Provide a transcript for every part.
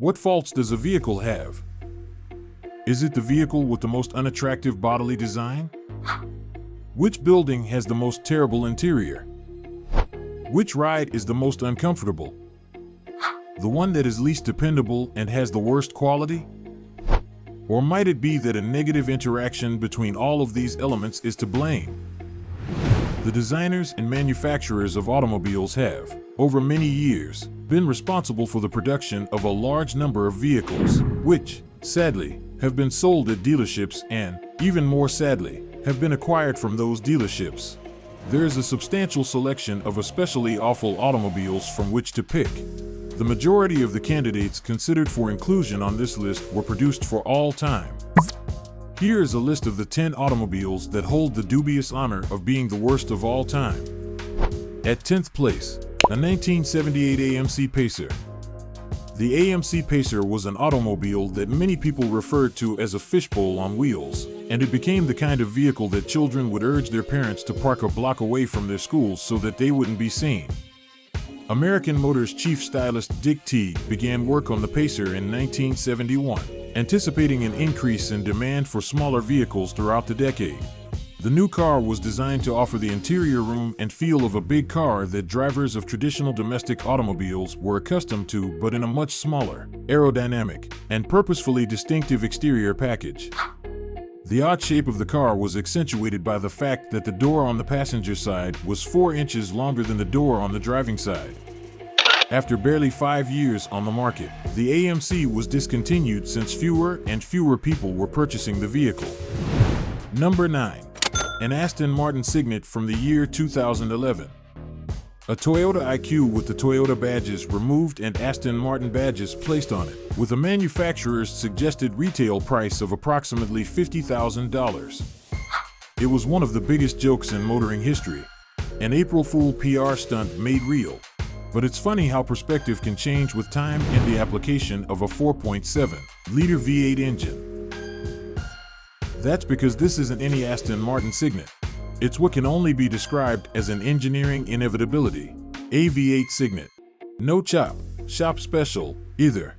What faults does a vehicle have? Is it the vehicle with the most unattractive bodily design? Which building has the most terrible interior? Which ride is the most uncomfortable? The one that is least dependable and has the worst quality? Or might it be that a negative interaction between all of these elements is to blame? The designers and manufacturers of automobiles have, over many years, been responsible for the production of a large number of vehicles, which, sadly, have been sold at dealerships and, even more sadly, have been acquired from those dealerships. There is a substantial selection of especially awful automobiles from which to pick. The majority of the candidates considered for inclusion on this list were produced for all time. Here is a list of the 10 automobiles that hold the dubious honor of being the worst of all time. At 10th place, a 1978 AMC Pacer. The AMC Pacer was an automobile that many people referred to as a fishbowl on wheels, and it became the kind of vehicle that children would urge their parents to park a block away from their schools so that they wouldn't be seen. American Motors chief stylist Dick Teague began work on the Pacer in 1971, anticipating an increase in demand for smaller vehicles throughout the decade. The new car was designed to offer the interior room and feel of a big car that drivers of traditional domestic automobiles were accustomed to, but in a much smaller, aerodynamic, and purposefully distinctive exterior package. The odd shape of the car was accentuated by the fact that the door on the passenger side was 4 inches longer than the door on the driving side. After barely 5 years on the market, the AMC was discontinued since fewer and fewer people were purchasing the vehicle. Number 9. An Aston Martin Cygnet from the year 2011. A Toyota IQ with the Toyota badges removed and Aston Martin badges placed on it, with a manufacturer's suggested retail price of approximately $50,000. It was one of the biggest jokes in motoring history, an April Fool PR stunt made real. But it's funny how perspective can change with time and the application of a 4.7-liter V8 engine. That's because this isn't any Aston Martin Cygnet. It's what can only be described as an engineering inevitability, a V8 Cygnet. No shop special, either.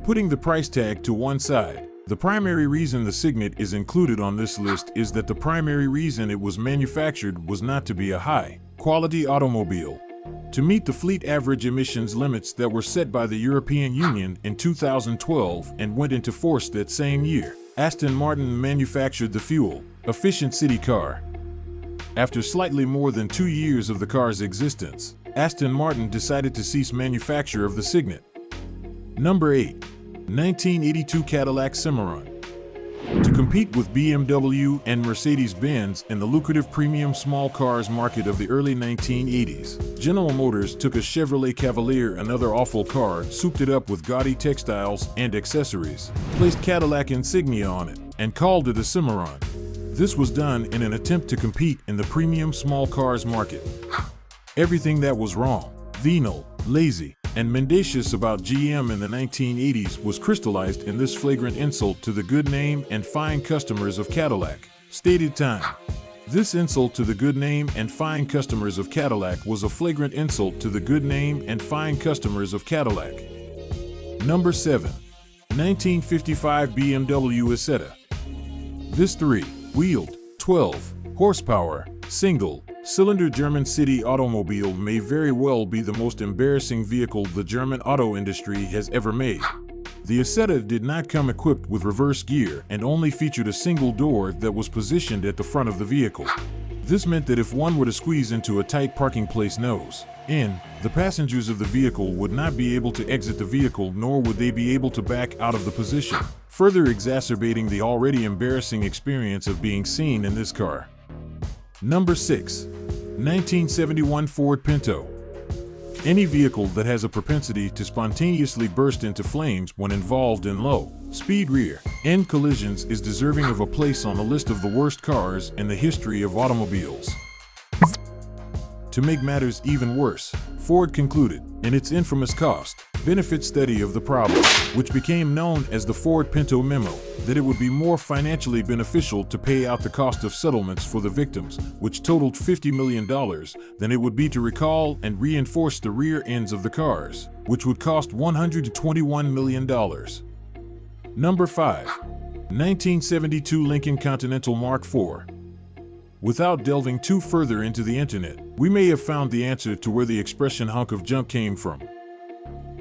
Putting the price tag to one side, the primary reason the Cygnet is included on this list is that the primary reason it was manufactured was not to be a high-quality automobile. To meet the fleet average emissions limits that were set by the European Union in 2012 and went into force that same year, Aston Martin manufactured the fuel-efficient city car. After slightly more than 2 years of the car's existence, Aston Martin decided to cease manufacture of the Cygnet. Number 8. 1982 Cadillac Cimarron. To compete with BMW and Mercedes-Benz in the lucrative premium small cars market of the early 1980s, General Motors took a Chevrolet Cavalier, another awful car, souped it up with gaudy textiles and accessories, placed Cadillac insignia on it, and called it a Cimarron. This was done in an attempt to compete in the premium small cars market. Everything that was wrong, venal, lazy, and mendacious about GM in the 1980s was crystallized in this flagrant insult to the good name and fine customers of Cadillac. Stated time. This insult to the good name and fine customers of Cadillac was a flagrant insult to the good name and fine customers of Cadillac. Number 7. 1955 BMW Isetta. This 3-wheeled, 12-horsepower, single-cylinder German city automobile may very well be the most embarrassing vehicle the German auto industry has ever made. The Isetta did not come equipped with reverse gear and only featured a single door that was positioned at the front of the vehicle. This meant that if one were to squeeze into a tight parking place the passengers of the vehicle would not be able to exit the vehicle, nor would they be able to back out of the position, further exacerbating the already embarrassing experience of being seen in this car. Number 6. 1971 Ford Pinto. Any vehicle that has a propensity to spontaneously burst into flames when involved in low-speed rear-end collisions is deserving of a place on the list of the worst cars in the history of automobiles. To make matters even worse, Ford concluded, in its infamous cost benefit study of the problem, which became known as the Ford Pinto memo, that it would be more financially beneficial to pay out the cost of settlements for the victims, which totaled $50 million, than it would be to recall and reinforce the rear ends of the cars, which would cost $121 million. Number 5. 1972 Lincoln Continental Mark IV. Without delving too further into the internet, we may have found the answer to where the expression hunk of junk came from.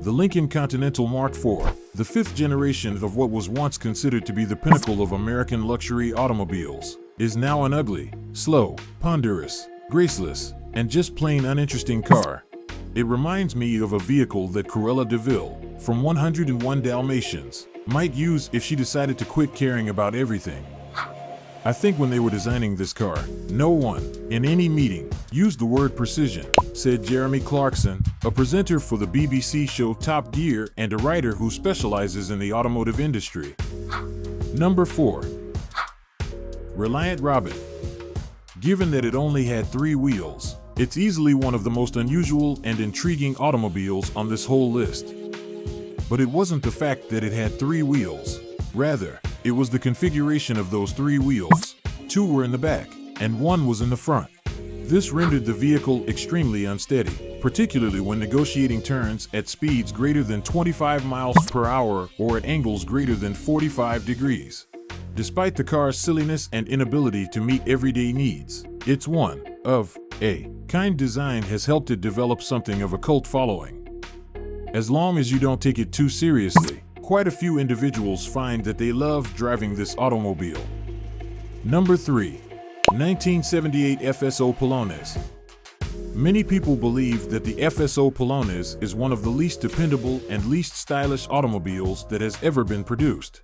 The Lincoln Continental Mark IV, the fifth generation of what was once considered to be the pinnacle of American luxury automobiles, is now an ugly, slow, ponderous, graceless, and just plain uninteresting car. It reminds me of a vehicle that Cruella de Vil, from 101 Dalmatians, might use if she decided to quit caring about everything. I think when they were designing this car, no one, in any meeting, used the word precision, said Jeremy Clarkson, a presenter for the BBC show Top Gear and a writer who specializes in the automotive industry. Number 4. Reliant Robin. Given that it only had 3 wheels, it's easily one of the most unusual and intriguing automobiles on this whole list. But it wasn't the fact that it had 3 wheels. Rather, it was the configuration of those 3 wheels. 2 were in the back, and 1 was in the front. This rendered the vehicle extremely unsteady, particularly when negotiating turns at speeds greater than 25 miles per hour or at angles greater than 45 degrees. Despite the car's silliness and inability to meet everyday needs, its one-of-a-kind design has helped it develop something of a cult following. As long as you don't take it too seriously, quite a few individuals find that they love driving this automobile. Number 3. 1978 FSO Polonez. Many people believe that the FSO Polonez is one of the least dependable and least stylish automobiles that has ever been produced.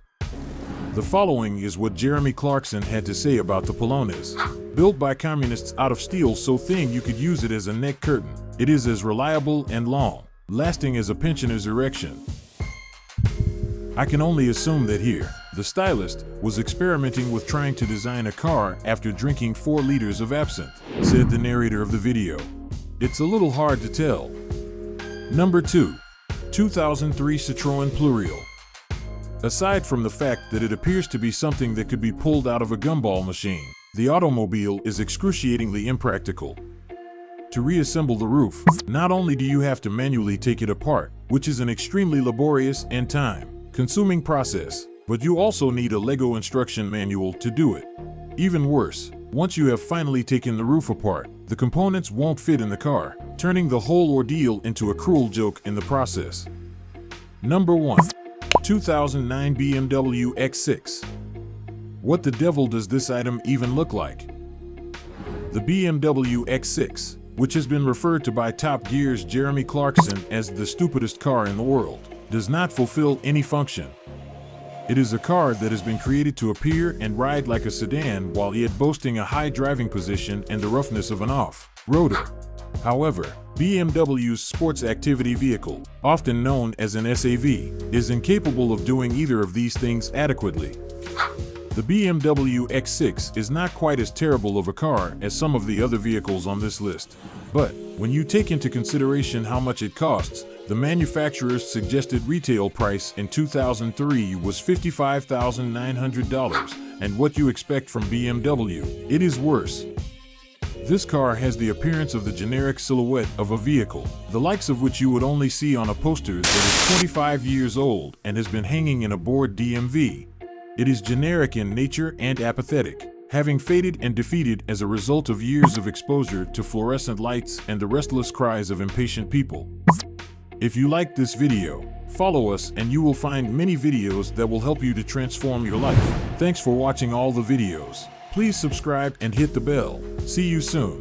The following is what Jeremy Clarkson had to say about the Polonez. Built by communists out of steel so thin you could use it as a neck curtain, it is as reliable and long, lasting as a pensioner's erection. I can only assume that here, the stylist was experimenting with trying to design a car after drinking 4 liters of absinthe, said the narrator of the video. It's a little hard to tell. Number 2. 2003 Citroen Pluriel. Aside from the fact that it appears to be something that could be pulled out of a gumball machine, the automobile is excruciatingly impractical. To reassemble the roof, not only do you have to manually take it apart, which is an extremely laborious and time-consuming process, but you also need a Lego instruction manual to do it. Even worse, once you have finally taken the roof apart, the components won't fit in the car, turning the whole ordeal into a cruel joke in the process. Number 1. 2009 BMW X6. What the devil does this item even look like? The BMW X6, which has been referred to by Top Gear's Jeremy Clarkson as the stupidest car in the world, does not fulfill any function. It is a car that has been created to appear and ride like a sedan while yet boasting a high driving position and the roughness of an off-roader. However, BMW's sports activity vehicle, often known as an SAV, is incapable of doing either of these things adequately. The BMW X6 is not quite as terrible of a car as some of the other vehicles on this list. But when you take into consideration how much it costs, the manufacturer's suggested retail price in 2003 was $55,900, and what you expect from BMW, it is worse. This car has the appearance of the generic silhouette of a vehicle, the likes of which you would only see on a poster that is 25 years old and has been hanging in a bored DMV. It is generic in nature and apathetic, having faded and defeated as a result of years of exposure to fluorescent lights and the restless cries of impatient people. If you liked this video, follow us and you will find many videos that will help you to transform your life. Thanks for watching all the videos. Please subscribe and hit the bell. See you soon.